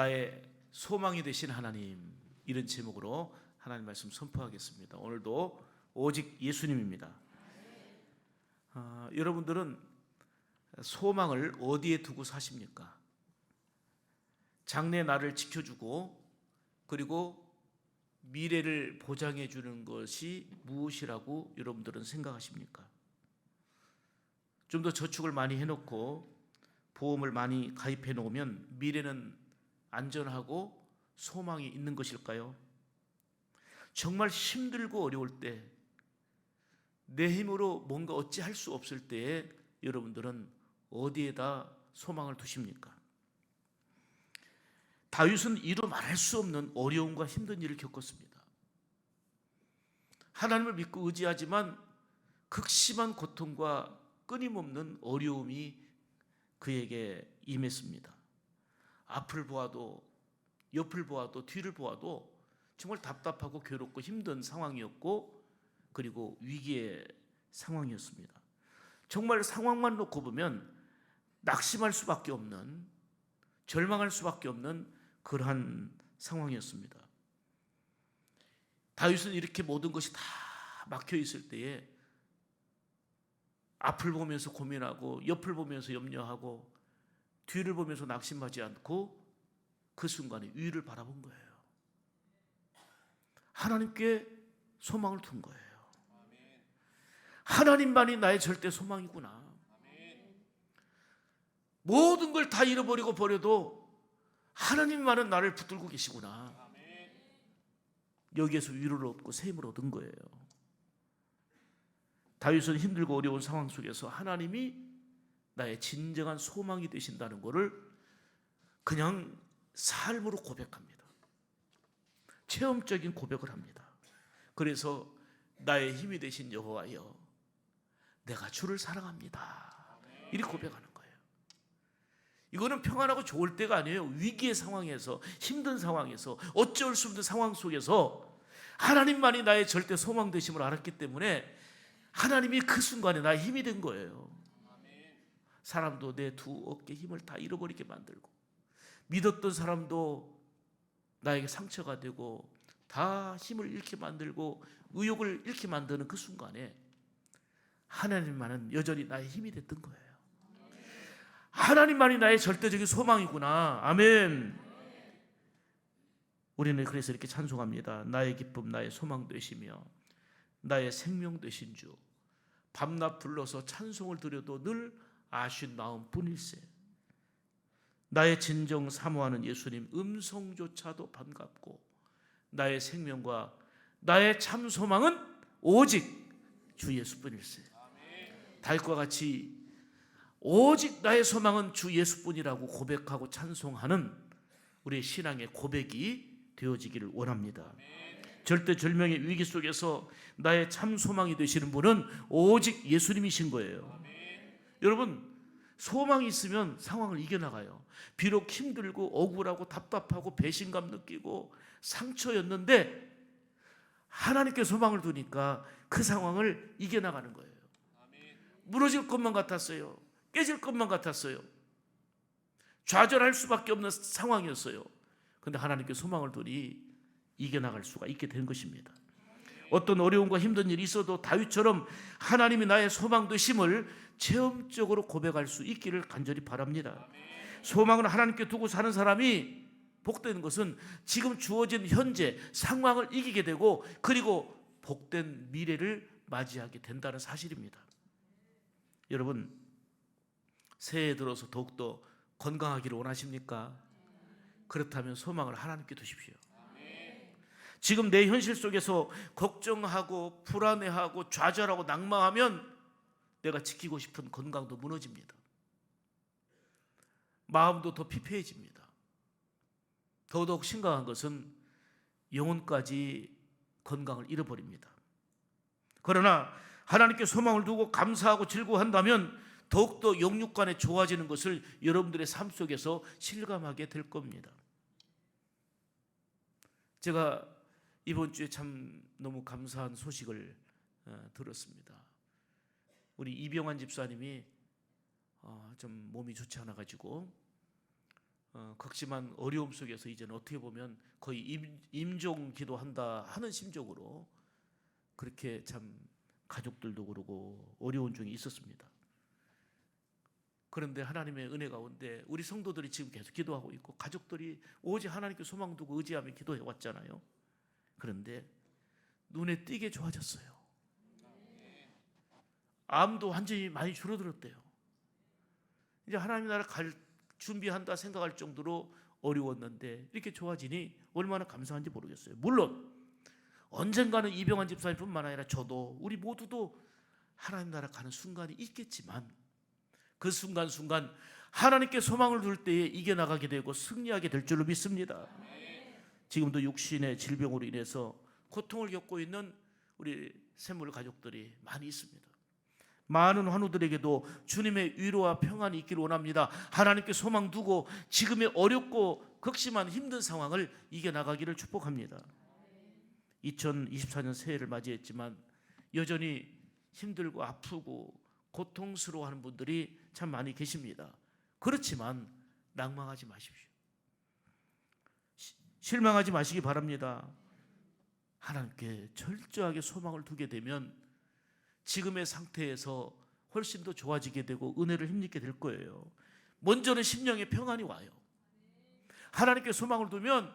나의 소망이 되신 하나님, 이런 제목으로 하나님 말씀 선포하겠습니다. 오늘도 오직 예수님입니다. 여러분들은 소망을 어디에 두고 사십니까? 장래 나를 지켜주고 그리고 미래를 보장해 주는 것이 무엇이라고 여러분들은 생각하십니까? 좀 더 저축을 많이 해놓고 보험을 많이 가입해 놓으면 미래는 안전하고 소망이 있는 것일까요? 정말 힘들고 어려울 때, 내 힘으로 뭔가 어찌할 수 없을 때에 여러분들은 어디에다 소망을 두십니까? 다윗은 이루 말할 수 없는 어려움과 힘든 일을 겪었습니다. 하나님을 믿고 의지하지만 극심한 고통과 끊임없는 어려움이 그에게 임했습니다. 앞을 보아도 옆을 보아도 뒤를 보아도 정말 답답하고 괴롭고 힘든 상황이었고, 그리고 위기의 상황이었습니다. 정말 상황만 놓고 보면 낙심할 수밖에 없는, 절망할 수밖에 없는 그러한 상황이었습니다. 다윗은 이렇게 모든 것이 다 막혀 있을 때에 앞을 보면서 고민하고 옆을 보면서 염려하고 뒤를 보면서 낙심하지 않고 그 순간에 위를 바라본 거예요. 하나님께 소망을 둔 거예요. 하나님만이 나의 절대 소망이구나. 모든 걸 다 잃어버리고 버려도 하나님만은 나를 붙들고 계시구나. 여기에서 위로를 얻고 새 힘을 얻은 거예요. 다윗은 힘들고 어려운 상황 속에서 하나님이 나의 진정한 소망이 되신다는 것을 그냥 삶으로 고백합니다. 체험적인 고백을 합니다. 그래서 나의 힘이 되신 여호와여, 내가 주를 사랑합니다, 이렇게 고백하는 거예요. 이거는 평안하고 좋을 때가 아니에요. 위기의 상황에서, 힘든 상황에서, 어쩔 수 없는 상황 속에서 하나님만이 나의 절대 소망 되심을 알았기 때문에 하나님이 그 순간에 나의 힘이 된 거예요. 사람도 내 두 어깨 힘을 다 잃어버리게 만들고, 믿었던 사람도 나에게 상처가 되고 다 힘을 잃게 만들고 의욕을 잃게 만드는 그 순간에 하나님만은 여전히 나의 힘이 됐던 거예요. 하나님만이 나의 절대적인 소망이구나. 아멘. 우리는 그래서 이렇게 찬송합니다. 나의 기쁨 나의 소망 되시며 나의 생명 되신 주, 밤낮 불러서 찬송을 드려도 늘 아쉬운 마음뿐일세. 나의 진정 사모하는 예수님 음성조차도 반갑고, 나의 생명과 나의 참 소망은 오직 주 예수뿐일세. 다윗과 같이 오직 나의 소망은 주 예수뿐이라고 고백하고 찬송하는 우리의 신앙의 고백이 되어지기를 원합니다. 절대절명의 위기 속에서 나의 참 소망이 되시는 분은 오직 예수님이신 거예요. 여러분, 소망이 있으면 상황을 이겨나가요. 비록 힘들고 억울하고 답답하고 배신감 느끼고 상처였는데 하나님께 소망을 두니까 그 상황을 이겨나가는 거예요. 무너질 것만 같았어요. 깨질 것만 같았어요. 좌절할 수밖에 없는 상황이었어요. 그런데 하나님께 소망을 두니 이겨나갈 수가 있게 된 것입니다. 어떤 어려움과 힘든 일이 있어도 다윗처럼 하나님이 나의 소망 되심을 체험적으로 고백할 수 있기를 간절히 바랍니다. 소망을 하나님께 두고 사는 사람이 복되는 것은 지금 주어진 현재 상황을 이기게 되고, 그리고 복된 미래를 맞이하게 된다는 사실입니다. 여러분, 새해 들어서 더욱더 건강하기를 원하십니까? 그렇다면 소망을 하나님께 두십시오. 지금 내 현실 속에서 걱정하고 불안해하고 좌절하고 낙망하면 내가 지키고 싶은 건강도 무너집니다. 마음도 더 피폐해집니다. 더더욱 심각한 것은 영혼까지 건강을 잃어버립니다. 그러나 하나님께 소망을 두고 감사하고 즐거워한다면 더욱더 영육간에 좋아지는 것을 여러분들의 삶 속에서 실감하게 될 겁니다. 제가 이번 주에 참 너무 감사한 소식을 들었습니다. 우리 이병환 집사님이 좀 몸이 좋지 않아 가지고 극심한 어려움 속에서 이제는 어떻게 보면 거의 임종 기도한다 하는 심정으로 그렇게 참 가족들도 그러고 어려운 중에 있었습니다. 그런데 하나님의 은혜 가운데 우리 성도들이 지금 계속 기도하고 있고 가족들이 오직 하나님께 소망 두고 의지하며 기도해 왔잖아요. 그런데 눈에 띄게 좋아졌어요. 암도 완전히 많이 줄어들었대요. 이제 하나님 나라 갈 준비한다 생각할 정도로 어려웠는데 이렇게 좋아지니 얼마나 감사한지 모르겠어요. 물론 언젠가는 이병환 집사님뿐만 아니라 저도 우리 모두도 하나님 나라 가는 순간이 있겠지만 그 순간순간 하나님께 소망을 둘 때에 이겨나가게 되고 승리하게 될 줄로 믿습니다. 지금도 육신의 질병으로 인해서 고통을 겪고 있는 우리 샘물 가족들이 많이 있습니다. 많은 환우들에게도 주님의 위로와 평안이 있기를 원합니다. 하나님께 소망 두고 지금의 어렵고 극심한 힘든 상황을 이겨나가기를 축복합니다. 2024년 새해를 맞이했지만 여전히 힘들고 아프고 고통스러워하는 분들이 참 많이 계십니다. 그렇지만 낭망하지 마십시오. 실망하지 마시기 바랍니다. 하나님께 철저하게 소망을 두게 되면 지금의 상태에서 훨씬 더 좋아지게 되고 은혜를 힘입게 될 거예요. 먼저는 심령의 평안이 와요. 하나님께 소망을 두면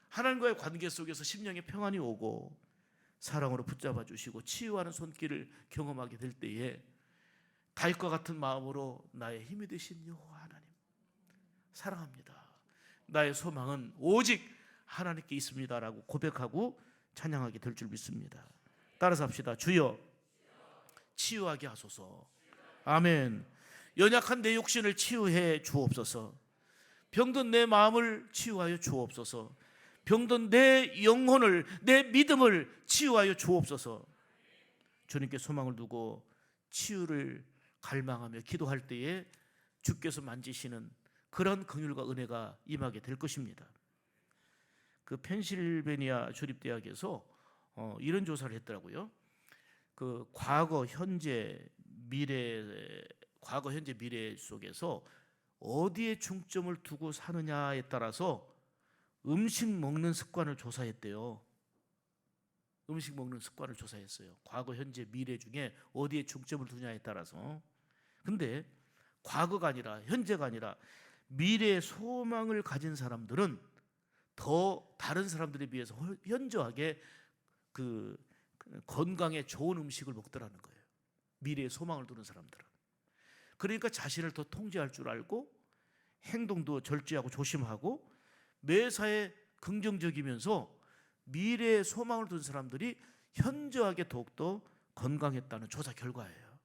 하나님과의 관계 속에서 심령의 평안이 오고 사랑으로 붙잡아 주시고 치유하는 손길을 경험하게 될 때에 다윗과 같은 마음으로 나의 힘이 되신 여호와 하나님 사랑합니다. 나의 소망은 오직 하나님께 있습니다라고 고백하고 찬양하게 될 줄 믿습니다. 따라서 합시다. 주여 치유하게 하소서. 아멘. 연약한 내 육신을 치유해 주옵소서. 병든 내 마음을 치유하여 주옵소서. 병든 내 영혼을, 내 믿음을 치유하여 주옵소서. 주님께 소망을 두고 치유를 갈망하며 기도할 때에 주께서 만지시는 그런 긍휼과 은혜가 임하게 될 것입니다. 그 펜실베니아 주립대학에서 이런 조사를 했더라고요. 그 과거, 현재, 미래 속에서 어디에 중점을 두고 사느냐에 따라서 음식 먹는 습관을 조사했대요. 음식 먹는 습관을 조사했어요. 과거, 현재, 미래 중에 어디에 중점을 두냐에 따라서. 근데 과거가 아니라 현재가 아니라 미래의 소망을 가진 사람들은 더 다른 사람들에 비해서 현저하게 그 건강에 좋은 음식을 먹더라는 거예요. 미래에 소망을 두는 사람들은. 그러니까 자신을 더 통제할 줄 알고 행동도 절제하고 조심하고 매사에 긍정적이면서 미래에 소망을 둔 사람들이 현저하게 더욱더 건강했다는 조사 결과예요.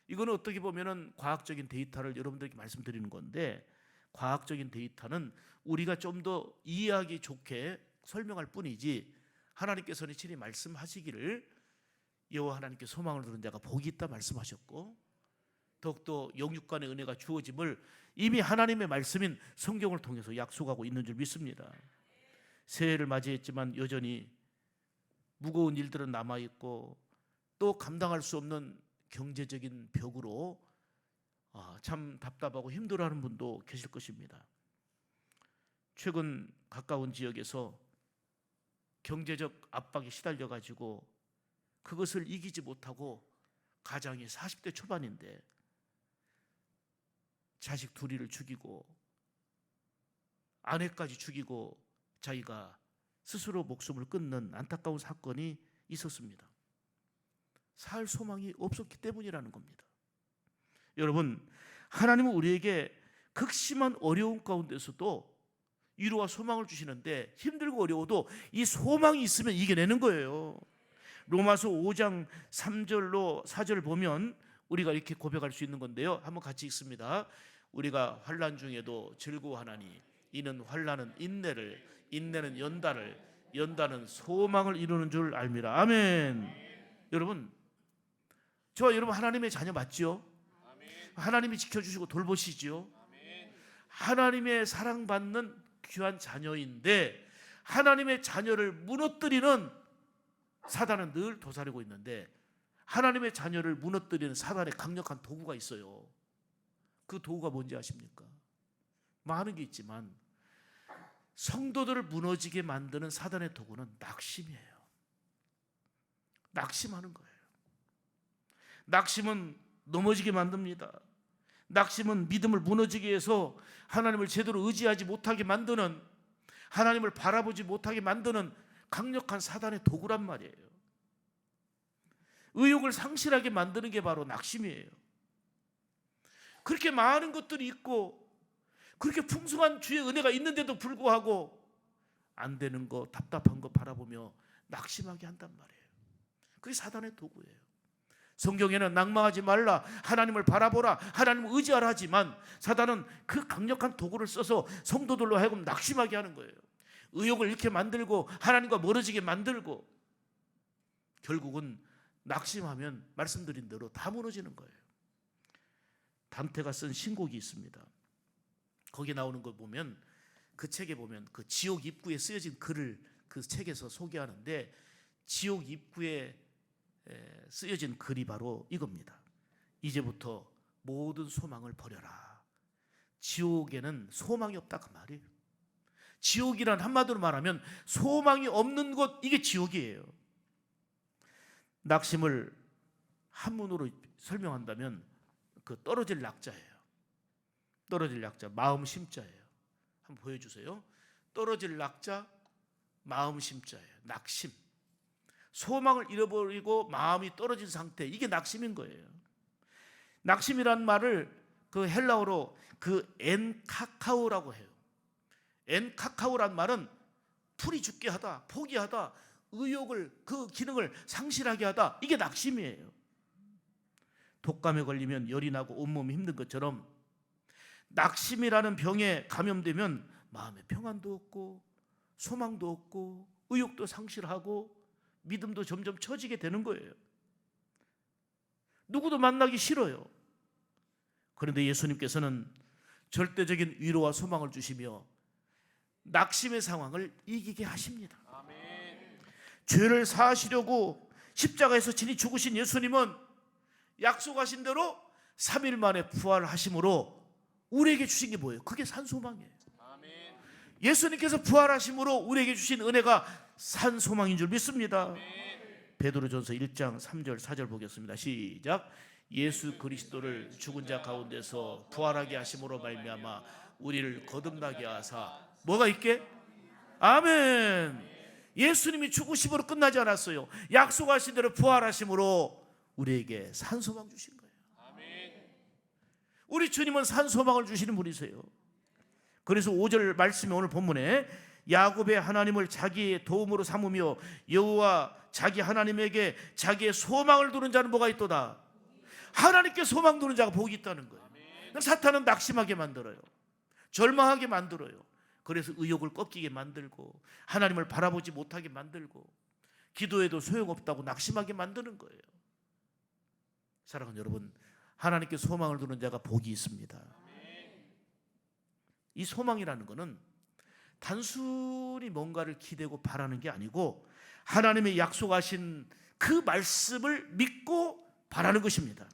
이거는 어떻게 보면은 과학적인 데이터를 여러분들에게 말씀드리는 건데 과학적인 데이터는 우리가 좀 더 이해하기 좋게 설명할 뿐이지 하나님께서는 친히 말씀하시기를 여호와 하나님께 소망을 두는 자가 복이 있다 말씀하셨고 더욱더 영육간의 은혜가 주어짐을 이미 하나님의 말씀인 성경을 통해서 약속하고 있는 줄 믿습니다. 새해를 맞이했지만 여전히 무거운 일들은 남아있고 또 감당할 수 없는 경제적인 벽으로 참 답답하고 힘들어하는 분도 계실 것입니다. 최근 가까운 지역에서 경제적 압박에 시달려가지고 그것을 이기지 못하고 가장이 40대 초반인데 자식 둘이를 죽이고 아내까지 죽이고 자기가 스스로 목숨을 끊는 안타까운 사건이 있었습니다. 살 소망이 없었기 때문이라는 겁니다. 여러분, 하나님은 우리에게 극심한 어려움 가운데서도 위로와 소망을 주시는데 힘들고 어려워도 이 소망이 있으면 이겨내는 거예요. 로마서 5장 3절로 4절을 보면 우리가 이렇게 고백할 수 있는 건데요. 한번 같이 읽습니다. 우리가 환난 중에도 즐거워하나니 이는 환난은 인내를, 인내는 연단을, 연단은 소망을 이루는 줄 알미라. 아멘. 여러분, 저와 여러분 하나님의 자녀 맞죠? 하나님이 지켜주시고 돌보시죠. 하나님의 사랑받는 귀한 자녀인데 하나님의 자녀를 무너뜨리는 사단은 늘 도사리고 있는데 하나님의 자녀를 무너뜨리는 사단의 강력한 도구가 있어요. 그 도구가 뭔지 아십니까? 많은 게 있지만 성도들을 무너지게 만드는 사단의 도구는 낙심이에요. 낙심하는 거예요. 낙심은 넘어지게 만듭니다. 낙심은 믿음을 무너지게 해서 하나님을 제대로 의지하지 못하게 만드는, 하나님을 바라보지 못하게 만드는 강력한 사단의 도구란 말이에요. 의욕을 상실하게 만드는 게 바로 낙심이에요. 그렇게 많은 것들이 있고 그렇게 풍성한 주의 은혜가 있는데도 불구하고 안 되는 거, 답답한 거 바라보며 낙심하게 한단 말이에요. 그게 사단의 도구예요. 성경에는 낭망하지 말라, 하나님을 바라보라, 하나님을 의지하라 하지만 사단은 그 강력한 도구를 써서 성도들로 하여금 낙심하게 하는 거예요. 의욕을 잃게 만들고 하나님과 멀어지게 만들고 결국은 낙심하면 말씀드린 대로 다 무너지는 거예요. 단테가 쓴 신곡이 있습니다. 거기 나오는 거 보면, 그 책에 보면 그 지옥 입구에 쓰여진 글을 그 책에서 소개하는데, 지옥 입구에 쓰여진 글이 바로 이겁니다. 이제부터 모든 소망을 버려라. 지옥에는 소망이 없다 그 말이에요. 지옥이란 한마디로 말하면 소망이 없는 곳, 이게 지옥이에요. 낙심을 한문으로 설명한다면 그 떨어질 낙자예요. 떨어질 낙자, 마음 심자예요. 한번 보여주세요. 떨어질 낙자, 마음 심자예요. 낙심. 소망을 잃어버리고 마음이 떨어진 상태, 이게 낙심인 거예요. 낙심이란 말을 그 헬라어로 그 엔카카오라고 해요. 엔카카오란 말은 풀이 죽게 하다, 포기하다, 의욕을, 그 기능을 상실하게 하다, 이게 낙심이에요. 독감에 걸리면 열이 나고 온몸이 힘든 것처럼 낙심이라는 병에 감염되면 마음에 평안도 없고 소망도 없고 의욕도 상실하고 믿음도 점점 처지게 되는 거예요. 누구도 만나기 싫어요. 그런데 예수님께서는 절대적인 위로와 소망을 주시며 낙심의 상황을 이기게 하십니다. 아멘. 죄를 사하시려고 십자가에서 친히 죽으신 예수님은 약속하신 대로 3일 만에 부활하심으로 우리에게 주신 게 뭐예요? 그게 산소망이에요. 아멘. 예수님께서 부활하심으로 우리에게 주신 은혜가 산소망인 줄 믿습니다. 아멘. 베드로전서 1장 3절 4절 보겠습니다. 시작. 예수 그리스도를 죽은 자 가운데서 부활하게 하심으로 말미암아 우리를 거듭나게 하사 뭐가 있게? 아멘. 예수님이 죽으심으로 끝나지 않았어요. 약속하신 대로 부활하심으로 우리에게 산소망 주신 거예요. 아멘. 우리 주님은 산소망을 주시는 분이세요. 그래서 5절 말씀이 오늘 본문에 야곱의 하나님을 자기의 도움으로 삼으며 여호와 자기 하나님에게 자기의 소망을 두는 자는 뭐가 있도다? 하나님께 소망 두는 자가 복이 있다는 거예요. 사탄은 낙심하게 만들어요. 절망하게 만들어요. 그래서 의욕을 꺾이게 만들고 하나님을 바라보지 못하게 만들고 기도해도 소용없다고 낙심하게 만드는 거예요. 사랑하는 여러분, 하나님께 소망을 두는 자가 복이 있습니다. 이 소망이라는 것은 단순히 뭔가를 기대고 바라는 게 아니고 하나님의 약속하신 그 말씀을 믿고 바라는 것입니다.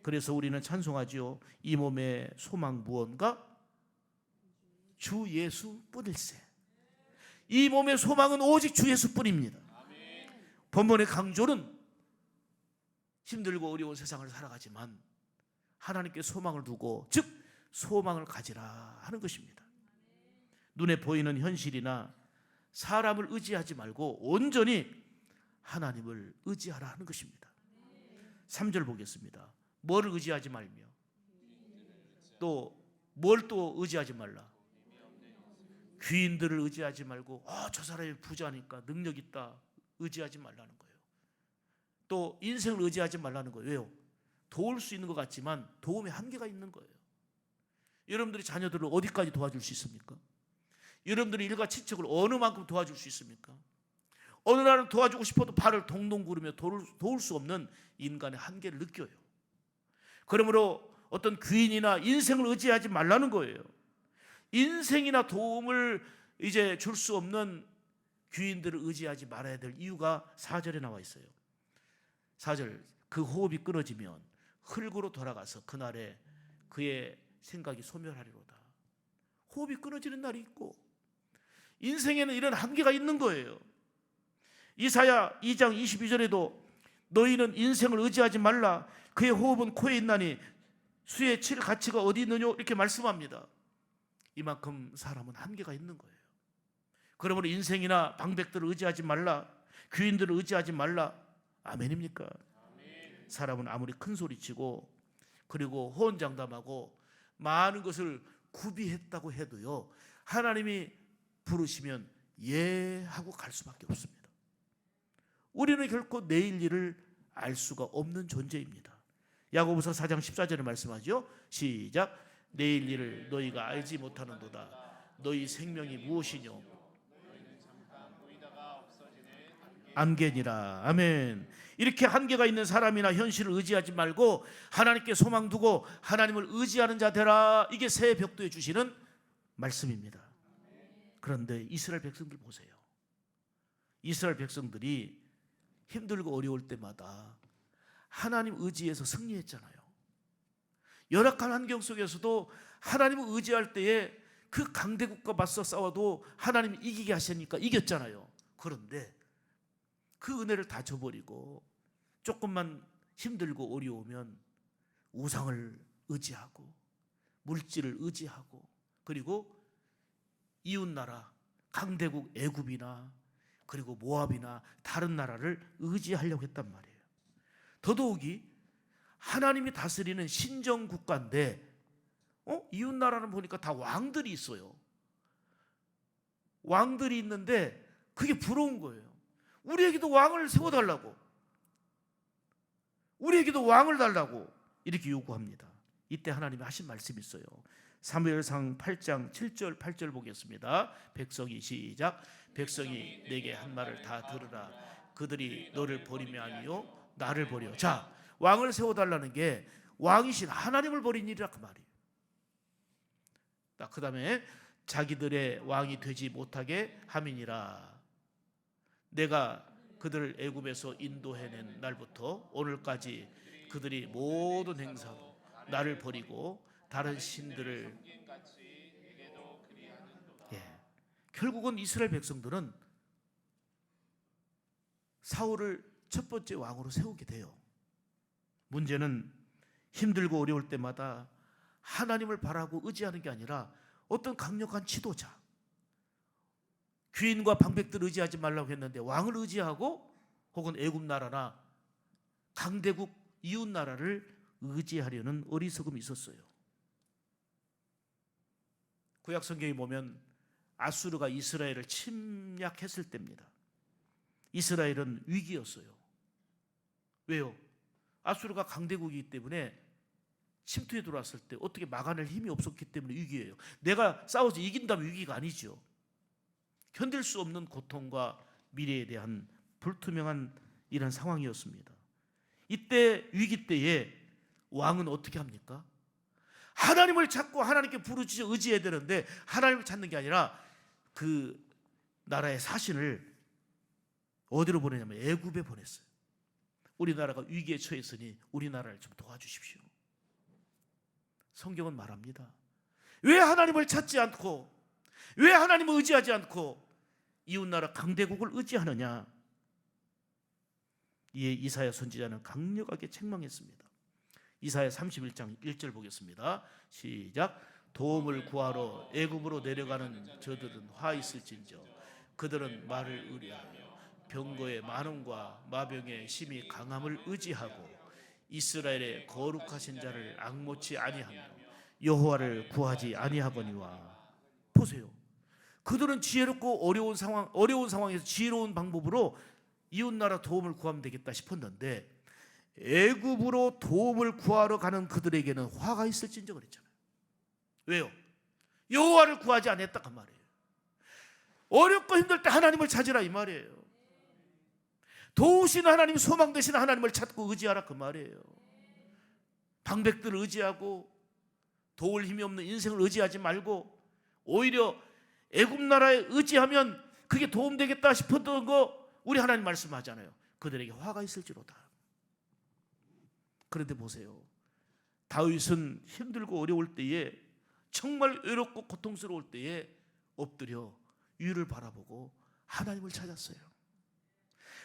그래서 우리는 찬송하지요. 이 몸의 소망 무언가? 주 예수뿐일세. 이 몸의 소망은 오직 주 예수뿐입니다. 본문의 강조는 힘들고 어려운 세상을 살아가지만 하나님께 소망을 두고, 즉 소망을 가지라 하는 것입니다. 눈에 보이는 현실이나 사람을 의지하지 말고 온전히 하나님을 의지하라 하는 것입니다. 3절 보겠습니다. 뭐를 의지하지 말며 또 뭘 또 의지하지 말라? 귀인들을 의지하지 말고 저 사람이 부자니까 능력 있다 의지하지 말라는 거예요. 또 인생을 의지하지 말라는 거예요. 왜요? 도울 수 있는 것 같지만 도움의 한계가 있는 거예요. 여러분들이 자녀들을 어디까지 도와줄 수 있습니까? 여러분들이 일가 친척을 어느 만큼 도와줄 수 있습니까? 어느 날은 도와주고 싶어도 발을 동동 구르며 도울 수 없는 인간의 한계를 느껴요. 그러므로 어떤 귀인이나 인생을 의지하지 말라는 거예요. 인생이나 도움을 이제 줄 수 없는 귀인들을 의지하지 말아야 될 이유가 4절에 나와 있어요. 4절, 그 호흡이 끊어지면 흙으로 돌아가서 그날에 그의 생각이 소멸하리로다. 호흡이 끊어지는 날이 있고, 인생에는 이런 한계가 있는 거예요. 이사야 2장 22절에도 너희는 인생을 의지하지 말라. 그의 호흡은 코에 있나니 수에 칠 가치가 어디 있느냐, 이렇게 말씀합니다. 이만큼 사람은 한계가 있는 거예요. 그러므로 인생이나 방백들을 의지하지 말라. 귀인들을 의지하지 말라. 아멘입니까? 아멘. 사람은 아무리 큰 소리치고 그리고 호언장담하고 많은 것을 구비했다고 해도요, 하나님이 부르시면 예 하고 갈 수밖에 없습니다. 우리는 결코 내일 일을 알 수가 없는 존재입니다. 야고보서 4장 14절에 말씀하죠. 시작. 내일 일을 너희가 알지 못하는도다. 너희 생명이 무엇이뇨? 안개니라. 아멘. 이렇게 한계가 있는 사람이나 현실을 의지하지 말고 하나님께 소망 두고 하나님을 의지하는 자 되라. 이게 새해 벽도에 주시는 말씀입니다. 그런데 이스라엘 백성들 보세요. 이스라엘 백성들이 힘들고 어려울 때마다 하나님 의지해서 승리했잖아요. 열악한 환경 속에서도 하나님을 의지할 때에 그 강대국과 맞서 싸워도 하나님이 이기게 하시니까 이겼잖아요. 그런데 그 은혜를 다 저버리고 조금만 힘들고 어려우면 우상을 의지하고 물질을 의지하고 그리고 이웃나라 강대국 애굽이나 그리고 모압이나 다른 나라를 의지하려고 했단 말이에요. 더더욱이 하나님이 다스리는 신정국가인데 이웃나라는 보니까 다 왕들이 있어요. 왕들이 있는데 그게 부러운 거예요. 우리에게도 왕을 세워달라고, 우리에게도 왕을 달라고 이렇게 요구합니다. 이때 하나님이 하신 말씀이 있어요. 사무엘상 8장 7절 8절 보겠습니다. 백성이 시작. 백성이 내게 한 말을 다 들으라. 그들이 너를 버리며 아니요 나를 버려. 자, 왕을 세워달라는 게 왕이신 하나님을 버린 일이라 그 말이에요. 그 다음에 자기들의 왕이 되지 못하게 함이니라. 내가 그들을 애굽에서 인도해낸 날부터 오늘까지 그들이 모든 행사로 나를 버리고 다른 신들을 결국은 이스라엘 백성들은 사울을 첫 번째 왕으로 세우게 돼요. 문제는 힘들고 어려울 때마다 하나님을 바라고 의지하는 게 아니라 어떤 강력한 지도자, 귀인과 방백들을 의지하지 말라고 했는데 왕을 의지하고 혹은 애굽 나라나 강대국 이웃 나라를 의지하려는 어리석음이 있었어요. 구약 성경에 보면 아수르가 이스라엘을 침략했을 때입니다. 이스라엘은 위기였어요. 왜요? 아수르가 강대국이기 때문에 침투에 들어왔을 때 어떻게 막아낼 힘이 없었기 때문에 위기예요. 내가 싸워서 이긴다면 위기가 아니죠. 견딜 수 없는 고통과 미래에 대한 불투명한 이런 상황이었습니다. 이때 위기 때에 왕은 어떻게 합니까? 하나님을 찾고 하나님께 부르짖어 의지해야 되는데 하나님을 찾는 게 아니라 그 나라의 사신을 어디로 보내냐면 애굽에 보냈어요. 우리나라가 위기에 처했으니 우리나라를 좀 도와주십시오. 성경은 말합니다. 왜 하나님을 찾지 않고 왜 하나님을 의지하지 않고 이웃나라 강대국을 의지하느냐? 이에 이사야 선지자는 강력하게 책망했습니다. 이사야 31장 1절 보겠습니다. 시작. 도움을 구하러 애굽으로 내려가는 저들은 화 있을진저 그들은 말을 의뢰하며 병거의 많음과 마병의 심히 강함을 의지하고 이스라엘의 거룩하신 자를 앙모치 아니하며 여호와를 구하지 아니하거니와. 보세요. 그들은 지혜롭고 어려운 상황에서 지혜로운 방법으로 이웃나라 도움을 구하면 되겠다 싶었는데 애굽으로 도움을 구하러 가는 그들에게는 화가 있을진저 그랬잖아요. 왜요? 여호와를 구하지 않았다 그 말이에요. 어렵고 힘들 때 하나님을 찾으라 이 말이에요. 도우시는 하나님, 소망 되시는 하나님을 찾고 의지하라 그 말이에요. 방백들을 의지하고 도울 힘이 없는 인생을 의지하지 말고 오히려 애굽 나라에 의지하면 그게 도움되겠다 싶었던 거 우리 하나님 말씀하잖아요. 그들에게 화가 있을지로다. 그런데 보세요. 다윗은 힘들고 어려울 때에 정말 외롭고 고통스러울 때에 엎드려 위를 바라보고 하나님을 찾았어요.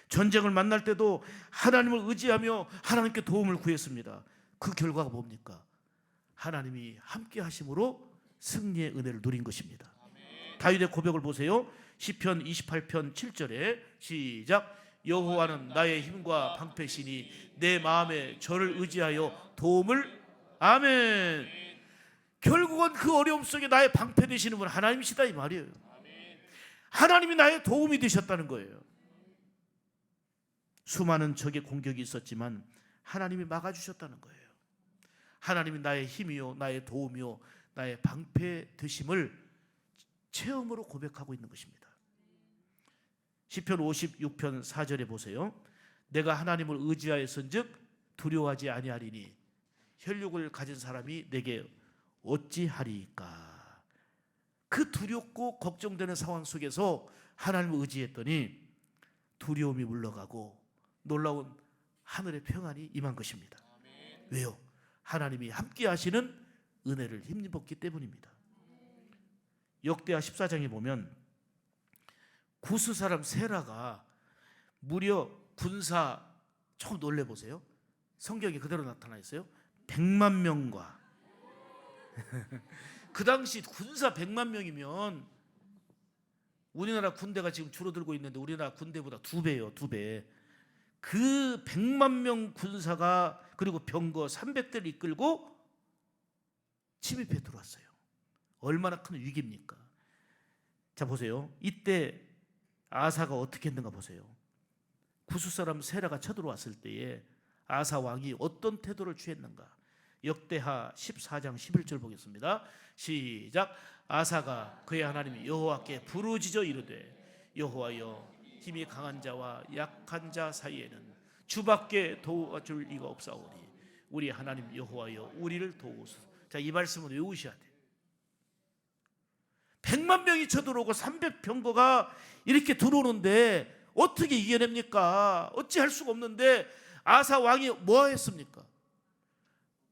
전쟁을 만날 때도 하나님을 의지하며 하나님께 도움을 구했습니다. 그 결과가 뭡니까? 하나님이 함께 하심으로 승리의 은혜를 누린 것입니다. 다윗의 고백을 보세요. 시편 28편 7절에 시작. 여호와는 나의 힘과 방패시니 내 마음에 저를 의지하여 도움을. 아멘. 결국은 그 어려움 속에 나의 방패 되시는 분 하나님이시다 이 말이에요. 하나님이 나의 도움이 되셨다는 거예요. 수많은 적의 공격이 있었지만 하나님이 막아주셨다는 거예요. 하나님이 나의 힘이요 나의 도움이요 나의 방패 되심을 체험으로 고백하고 있는 것입니다. 시편 56편 4절에 보세요. 내가 하나님을 의지하였은즉 두려워하지 아니하리니 혈육을 가진 사람이 내게 어찌하리까. 그 두렵고 걱정되는 상황 속에서 하나님을 의지했더니 두려움이 물러가고 놀라운 하늘의 평안이 임한 것입니다. 왜요? 하나님이 함께 하시는 은혜를 힘입었기 때문입니다. 역대하 14장에 보면 구스 사람 세라가 무려 군사 총 놀래보세요. 성경에 그대로 나타나 있어요. 100만 명과 그 당시 군사 100만 명이면 우리나라 군대가 지금 줄어들고 있는데 우리나라 군대보다 2배예요. 2배. 그 100만 명 군사가 그리고 병거 300대를 이끌고 침입해 들어왔어요. 얼마나 큰 위기입니까? 자 보세요. 이때 아사가 어떻게 했는가 보세요. 구스 사람 세라가 쳐들어왔을 때에 아사 왕이 어떤 태도를 취했는가. 역대하 14장 11절 보겠습니다. 시작. 아사가 그의 하나님 여호와께 부르짖어 이르되 여호와여 힘이 강한 자와 약한 자 사이에는 주밖에 도와줄 이가 없사오니 우리 하나님 여호와여 우리를 도우소서. 자, 이 말씀을 외우셔야 돼요. 100만 명이 쳐들어오고 300병거가 이렇게 들어오는데 어떻게 이겨냅니까? 어찌할 수가 없는데 아사 왕이 뭐 했습니까?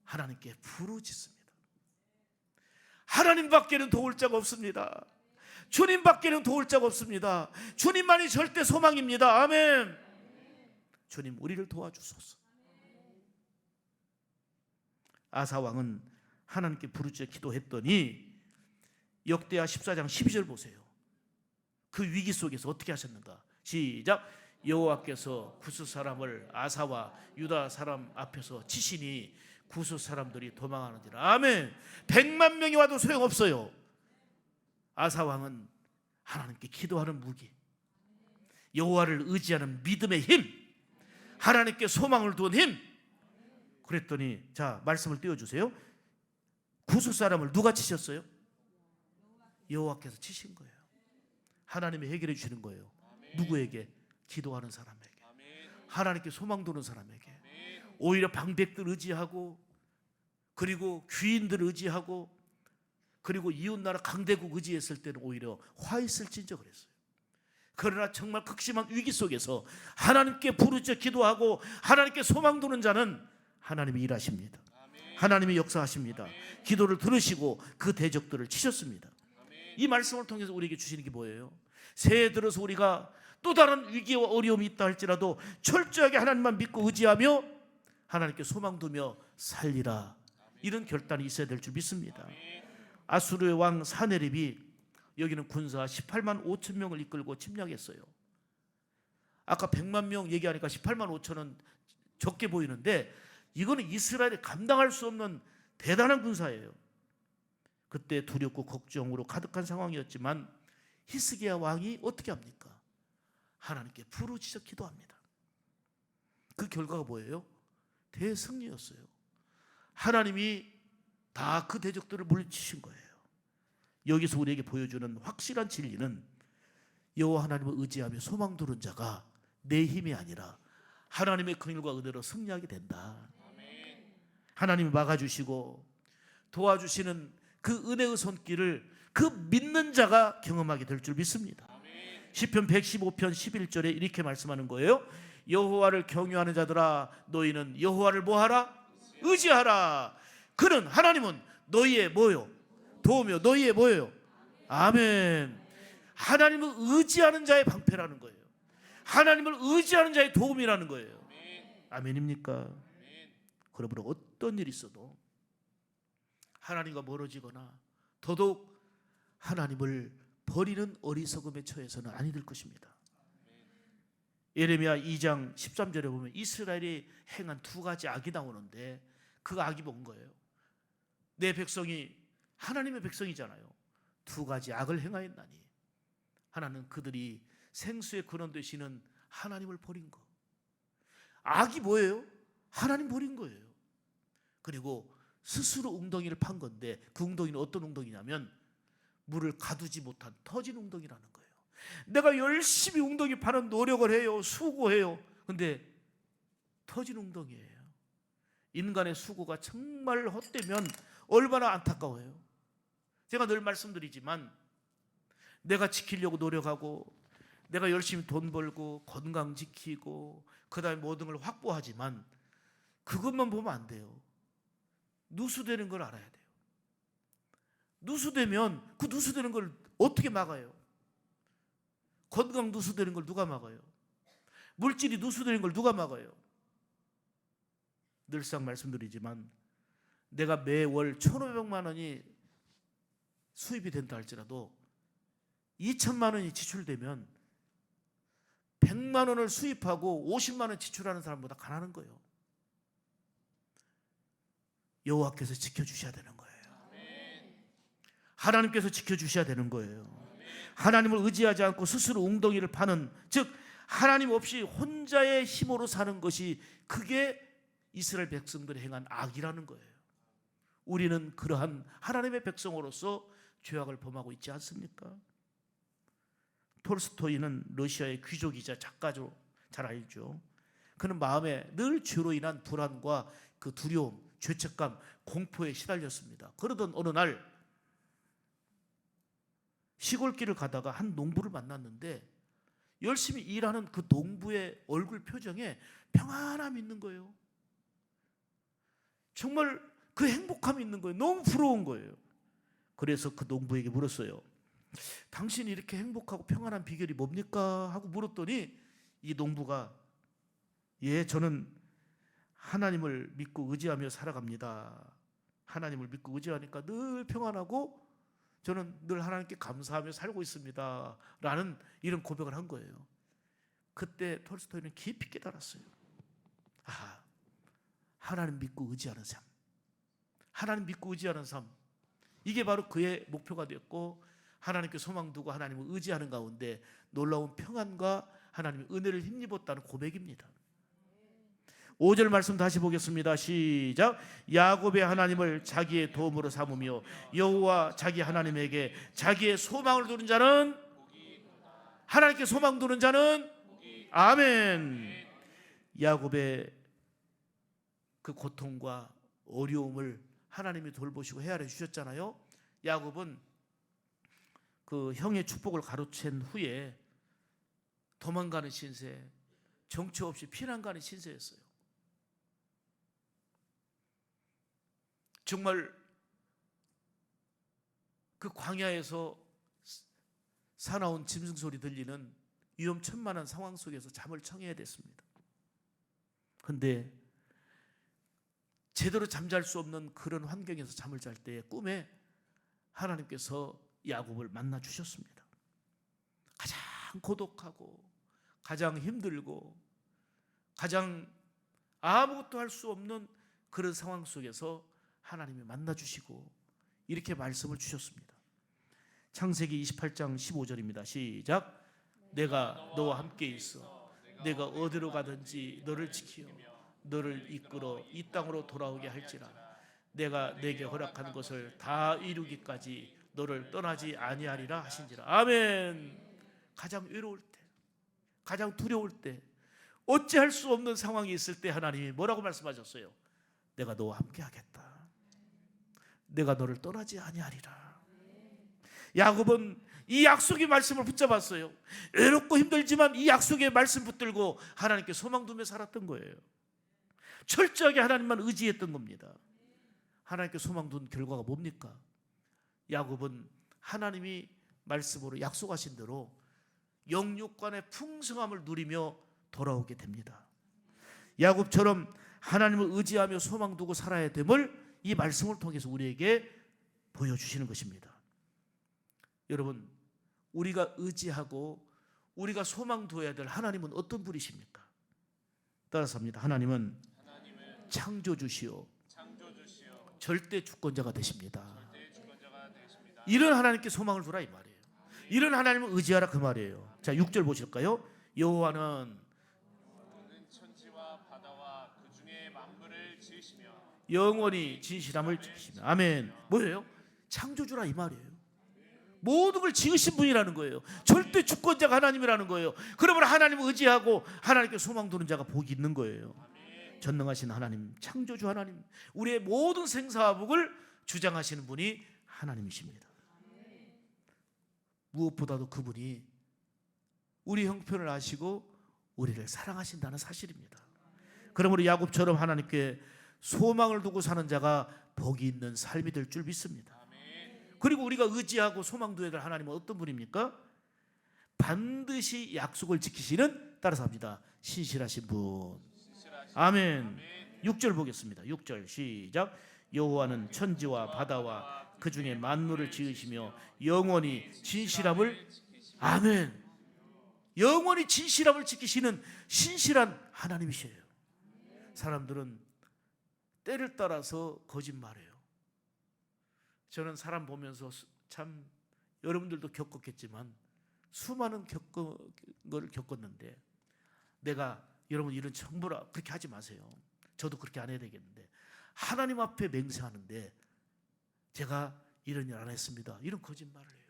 하나님께 부르짖습니다. 하나님밖에는 도울 자가 없습니다. 주님밖에는 도울 자가 없습니다. 주님만이 절대 소망입니다. 아멘. 주님 우리를 도와주소서. 아사 왕은 하나님께 부르짖어 기도했더니 역대하 14장 12절 보세요. 그 위기 속에서 어떻게 하셨는가. 시작. 여호와께서 구스 사람을 아사와 유다 사람 앞에서 치시니 구스 사람들이 도망하는지라. 아멘. 100만 명이 와도 소용없어요. 아사 왕은 하나님께 기도하는 무기, 여호와를 의지하는 믿음의 힘, 하나님께 소망을 둔 힘. 그랬더니 자 말씀을 띄워주세요. 구스 사람을 누가 치셨어요? 여호와께서 치신 거예요. 하나님이 해결해 주시는 거예요. 누구에게? 기도하는 사람에게, 하나님께 소망 두는 사람에게. 오히려 방백들 의지하고 그리고 귀인들 의지하고 그리고 이웃나라 강대국 의지했을 때는 오히려 화 있을진저 그랬어요. 그러나 정말 극심한 위기 속에서 하나님께 부르짖어 기도하고 하나님께 소망 두는 자는 하나님이 일하십니다. 하나님이 역사하십니다. 기도를 들으시고 그 대적들을 치셨습니다. 이 말씀을 통해서 우리에게 주시는 게 뭐예요? 새해 들어서 우리가 또 다른 위기와 어려움이 있다 할지라도 철저하게 하나님만 믿고 의지하며 하나님께 소망 두며 살리라. 이런 결단이 있어야 될 줄 믿습니다. 아수르의 왕 사네립이 여기는 군사 18만 5천 명을 이끌고 침략했어요. 아까 100만 명 얘기하니까 18만 5천은 적게 보이는데 이거는 이스라엘이 감당할 수 없는 대단한 군사예요. 그때 두렵고 걱정으로 가득한 상황이었지만 히스기야 왕이 어떻게 합니까? 하나님께 부르짖어 기도합니다. 그 결과가 뭐예요? 대승리였어요. 하나님이 다 그 대적들을 물리치신 거예요. 여기서 우리에게 보여주는 확실한 진리는 여호와 하나님을 의지하며 소망 두는 자가 내 힘이 아니라 하나님의 긍휼과 은혜로 승리하게 된다. 하나님이 막아주시고 도와주시는 그 은혜의 손길을 그 믿는 자가 경험하게 될 줄 믿습니다. 시편 115편 11절에 이렇게 말씀하는 거예요. 여호와를 경유하는 자들아 너희는 여호와를 뭐하라? 의지하라. 그는 하나님은 너희의 뭐요? 도우며 너희의 뭐예요? 아멘. 하나님을 의지하는 자의 방패라는 거예요. 하나님을 의지하는 자의 도움이라는 거예요. 아멘입니까? 그러므로 어떤 일이 있어도 하나님과 멀어지거나 더더욱 하나님을 버리는 어리석음에 처해서는 아니 될 것입니다. 예레미야 2장 13절에 보면 이스라엘이 행한 두 가지 악이 나오는데 그 악이 뭔 거예요? 내 백성이 하나님의 백성이잖아요. 두 가지 악을 행하였나니 하나는 그들이 생수의 근원 되시는 하나님을 버린 거. 악이 뭐예요? 하나님 버린 거예요. 그리고 스스로 웅덩이를 판 건데 그 웅덩이는 어떤 웅덩이냐면 물을 가두지 못한 터진 웅덩이라는 거예요. 내가 열심히 웅덩이 파는 노력을 해요. 수고해요. 근데 터진 웅덩이에요. 인간의 수고가 정말 헛되면 얼마나 안타까워요. 제가 늘 말씀드리지만 내가 지키려고 노력하고 내가 열심히 돈 벌고 건강 지키고 그 다음에 모든 걸 확보하지만 그것만 보면 안 돼요. 누수되는 걸 알아야 돼요. 누수되면 그 누수되는 걸 어떻게 막아요? 건강 누수되는 걸 누가 막아요? 물질이 누수되는 걸 누가 막아요? 늘상 말씀드리지만 내가 매월 1,500만 원이 수입이 된다 할지라도 2천만 원이 지출되면 100만 원을 수입하고 50만 원 지출하는 사람보다 가난한 거예요. 여호와께서 지켜주셔야 되는 거예요. 하나님께서 지켜주셔야 되는 거예요. 하나님을 의지하지 않고 스스로 웅덩이를 파는, 즉 하나님 없이 혼자의 힘으로 사는 것이 그게 이스라엘 백성들이 행한 악이라는 거예요. 우리는 그러한 하나님의 백성으로서 죄악을 범하고 있지 않습니까? 톨스토이는 러시아의 귀족이자 작가죠. 잘 알죠. 그는 마음에 늘 죄로 인한 불안과 그 두려움, 죄책감, 공포에 시달렸습니다. 그러던 어느 날 시골길을 가다가 한 농부를 만났는데 열심히 일하는 그 농부의 얼굴 표정에 평안함이 있는 거예요. 정말 그 행복함이 있는 거예요. 너무 부러운 거예요. 그래서 그 농부에게 물었어요. 당신이 이렇게 행복하고 평안한 비결이 뭡니까? 하고 물었더니 이 농부가 예, 저는 하나님을 믿고 의지하며 살아갑니다. 하나님을 믿고 의지하니까 늘 평안하고 저는 늘 하나님께 감사하며 살고 있습니다. 라는 이런 고백을 한 거예요. 그때 톨스토이는 깊이 깨달았어요. 아, 하나님 믿고 의지하는 삶. 하나님 믿고 의지하는 삶. 이게 바로 그의 목표가 되었고 하나님께 소망 두고 하나님을 의지하는 가운데 놀라운 평안과 하나님의 은혜를 힘입었다는 고백입니다. 5절 말씀 다시 보겠습니다. 시작. 야곱의 하나님을 자기의 도움으로 삼으며 여호와 자기 하나님에게 자기의 소망을 두는 자는, 하나님께 소망 두는 자는 아멘. 야곱의 그 고통과 어려움을 하나님이 돌보시고 헤아려 주셨잖아요. 야곱은 그 형의 축복을 가로챈 후에 도망가는 신세, 정처 없이 피난 가는 신세였어요. 정말 그 광야에서 사나운 짐승 소리 들리는 위험천만한 상황 속에서 잠을 청해야 됐습니다. 그런데 제대로 잠잘 수 없는 그런 환경에서 잠을 잘 때 꿈에 하나님께서 야곱을 만나 주셨습니다. 가장 고독하고 가장 힘들고 가장 아무것도 할 수 없는 그런 상황 속에서 하나님이 만나 주시고 이렇게 말씀을 주셨습니다. 창세기 28장 15절입니다. 시작. 내가 너와 함께 있어 내가 어디로 가든지 너를 지키며 너를 이끌어 이 땅으로 돌아오게 할지라. 내가 내게 허락한 것을 다 이루기까지 너를 떠나지 아니하리라 하신지라. 아멘. 가장 외로울 때, 가장 두려울 때, 어찌할 수 없는 상황이 있을 때 하나님이 뭐라고 말씀하셨어요? 내가 너와 함께 하겠다. 내가 너를 떠나지 아니하리라. 야곱은 이 약속의 말씀을 붙잡았어요. 외롭고 힘들지만 이 약속의 말씀 붙들고 하나님께 소망 두며 살았던 거예요. 철저하게 하나님만 의지했던 겁니다. 하나님께 소망 둔 결과가 뭡니까? 야곱은 하나님이 말씀으로 약속하신 대로 영육간의 풍성함을 누리며 돌아오게 됩니다. 야곱처럼 하나님을 의지하며 소망 두고 살아야 됨을 이 말씀을 통해서 우리에게 보여주시는 것입니다. 여러분, 우리가 의지하고 우리가 소망 두어야 될 하나님은 어떤 분이십니까? 따라서 합니다. 하나님은 창조주시오 절대 주권자가 되십니다. 이런 하나님께 소망을 두라 이 말이에요. 이런 하나님을 의지하라 그 말이에요. 자, 6절 보실까요? 여호와는 천지와 바다와 그 중에 만물을 지으시며 영원히 진실함을 지키시며. 아멘. 뭐예요? 창조주라 이 말이에요. 모든 걸 지으신 분이라는 거예요. 절대 주권자가 하나님이라는 거예요. 그러므로 하나님을 의지하고 하나님께 소망 두는 자가 복이 있는 거예요. 전능하신 하나님, 창조주 하나님, 우리의 모든 생사화복을 주장하시는 분이 하나님이십니다. 무엇보다도 그분이 우리 형편을 아시고 우리를 사랑하신다는 사실입니다. 그러므로 야곱처럼 하나님께 소망을 두고 사는 자가 복이 있는 삶이 될 줄 믿습니다. 그리고 우리가 의지하고 소망 두어야 될 하나님은 어떤 분입니까? 반드시 약속을 지키시는, 따라서 합니다, 신실하신 분. 아멘. 6절 보겠습니다. 6절 시작. 여호와는 천지와 바다와 그 중에 만물을 지으시며 영원히 진실함을, 아멘, 영원히 진실함을 지키시는 신실한 하나님이시에요. 사람들은 때를 따라서 거짓말해요. 저는 사람 보면서 참, 여러분들도 겪었겠지만 수많은 걸 겪었는데, 내가 여러분 이런 정보라 그렇게 하지 마세요. 저도 그렇게 안 해야 되겠는데, 하나님 앞에 맹세하는데 제가 이런 일 안 했습니다, 이런 거짓말을 해요.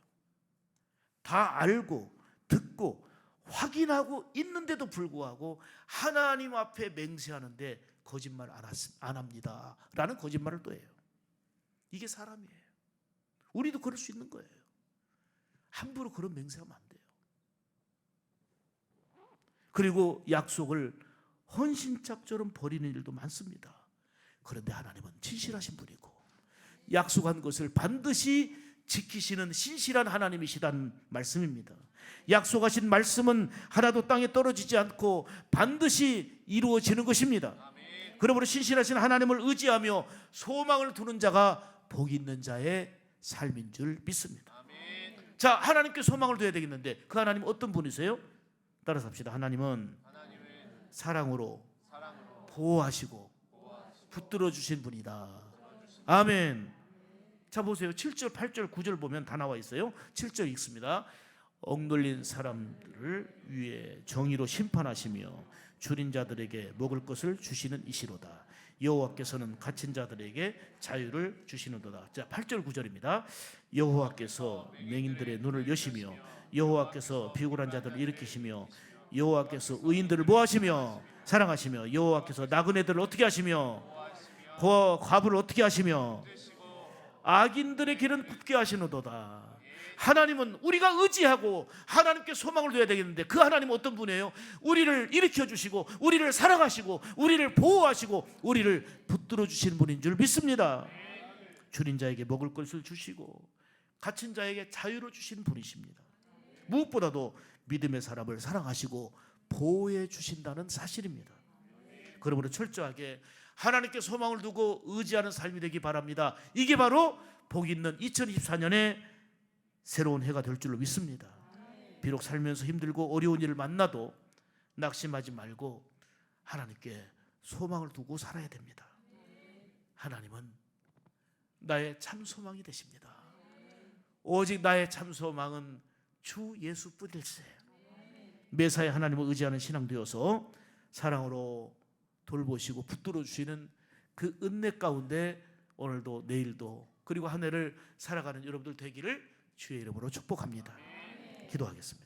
다 알고 듣고 확인하고 있는데도 불구하고 하나님 앞에 맹세하는데 거짓말 안 합니다 라는 거짓말을 또 해요. 이게 사람이에요. 우리도 그럴 수 있는 거예요. 함부로 그런 맹세하면 안 돼요. 그리고 약속을 헌신짝처럼 버리는 일도 많습니다. 그런데 하나님은 진실하신 분이고 약속한 것을 반드시 지키시는 신실한 하나님이시다는 말씀입니다. 약속하신 말씀은 하나도 땅에 떨어지지 않고 반드시 이루어지는 것입니다. 그러므로 신실하신 하나님을 의지하며 소망을 두는 자가 복 있는 자의 삶인 줄 믿습니다. 자, 하나님께 소망을 둬야 되겠는데 그 하나님 어떤 분이세요? 따라서 합시다. 하나님은 사랑으로 보호하시고 붙들어 주신 분이다. 아멘. 자, 보세요. 7절, 8절, 9절 보면 다 나와 있어요. 7절 읽습니다. 억눌린 사람들을 위해 정의로 심판하시며 줄인 자들에게 먹을 것을 주시는 이시로다. 여호와께서는 갇힌 자들에게 자유를 주시는도다. 자, 8절 9절입니다. 여호와께서 맹인들의 눈을 여시며 여호와께서 비굴한 자들을 일으키시며 여호와께서 의인들을 보호하시며 사랑하시며 여호와께서 나그네들을 어떻게 하시며 과부를 어떻게 하시며 악인들의 길은 굽게 하시는도다. 하나님은 우리가 의지하고 하나님께 소망을 둬야 되겠는데 그 하나님은 어떤 분이에요? 우리를 일으켜 주시고 우리를 사랑하시고 우리를 보호하시고 우리를 붙들어 주시는 분인 줄 믿습니다. 줄인 자에게 먹을 것을 주시고 갇힌 자에게 자유를 주시는 분이십니다. 무엇보다도 믿음의 사람을 사랑하시고 보호해 주신다는 사실입니다. 그러므로 철저하게 하나님께 소망을 두고 의지하는 삶이 되기 바랍니다. 이게 바로 복 있는 2024년의 새로운 해가 될 줄로 믿습니다. 비록 살면서 힘들고 어려운 일을 만나도 낙심하지 말고 하나님께 소망을 두고 살아야 됩니다. 하나님은 나의 참 소망이 되십니다. 오직 나의 참 소망은 주 예수뿐일세. 매사에 하나님을 의지하는 신앙 되어서 사랑으로 돌보시고 붙들어 주시는 그 은혜 가운데 오늘도 내일도 그리고 한 해를 살아가는 여러분들 되기를 주의 이름으로 축복합니다. 기도하겠습니다.